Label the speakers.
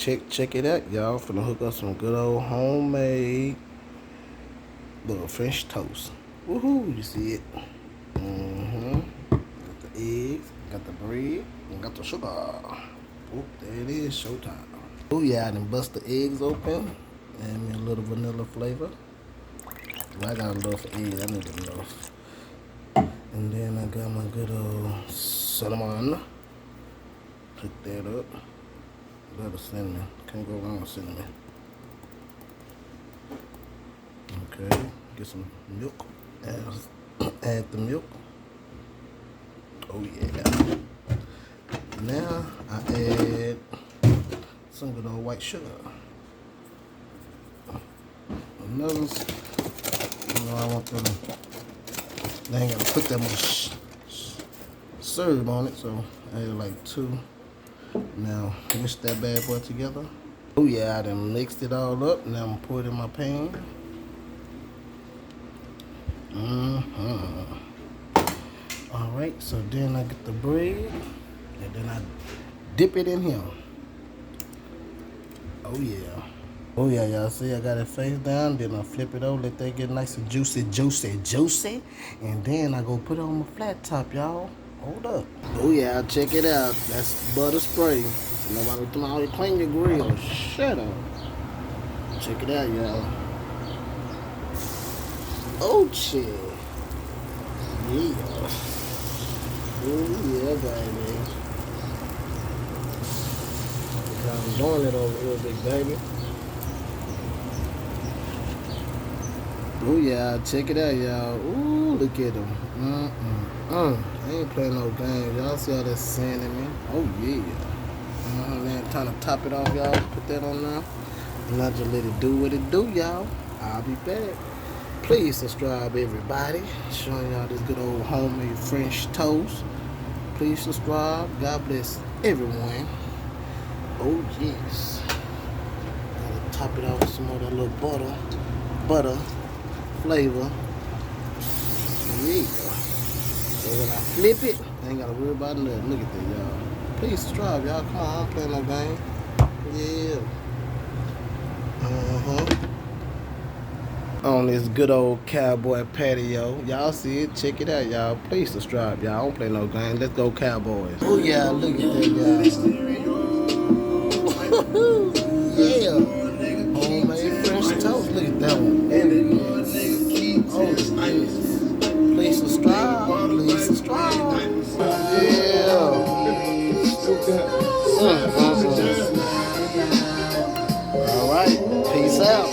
Speaker 1: check it out, y'all. Finna hook up some good old homemade little French toast. Woohoo! You see it? Got the eggs, got the bread, and got the sugar. Oh, there it is. Showtime. Oh yeah, I done bust the eggs open. Add me a little vanilla flavor. I got enough eggs. I need enough. And then I got my good old cinnamon. Hook that up. Love the cinnamon. Can't go wrong with cinnamon. Okay, get some milk. Add the milk. Oh yeah. Now I add some good old white sugar. Another, I want them. They ain't gotta put that much syrup on it, so I add like 2. Now mix that bad boy together. Oh yeah, I done mixed it all up. Now I'm gonna pour it in my pan. Alright, so then I get the bread and then I dip it in here. Oh yeah. Oh yeah, y'all see I got it face down, then I flip it over, let that get nice and juicy. And then I go put it on my flat top, y'all. Hold up. Oh yeah, check it out. That's butter spray. Nobody come out here clean your grill. Shut up. Check it out, y'all. Oh shit. Yeah. Oh yeah, baby. I'm doing it over here, big baby. Oh yeah, check it out, y'all. Ooh, look at them. I ain't playing no games. Y'all see how that's sanding me? Oh yeah. Then time to top it off, y'all. Put that on now. And I just let it do what it do, y'all. I'll be back. Please subscribe, everybody. Showing y'all this good old homemade French toast. Please subscribe. God bless everyone. Oh yes. Gotta top it off with some more of that little butter flavor. Yeah. So when I flip it, I ain't gotta worry about nothing. Look at that, y'all. Please subscribe, y'all. Come on, I don't play no game. Yeah. On this good old cowboy patio. Y'all see it? Check it out, y'all. Please subscribe, y'all. I don't play no game. Let's go, Cowboys. Oh yeah, look at that, y'all. Yeah. Homemade French toast. Look at that one. Oh, yes. Please subscribe. Please subscribe. Yeah. All right. Peace out.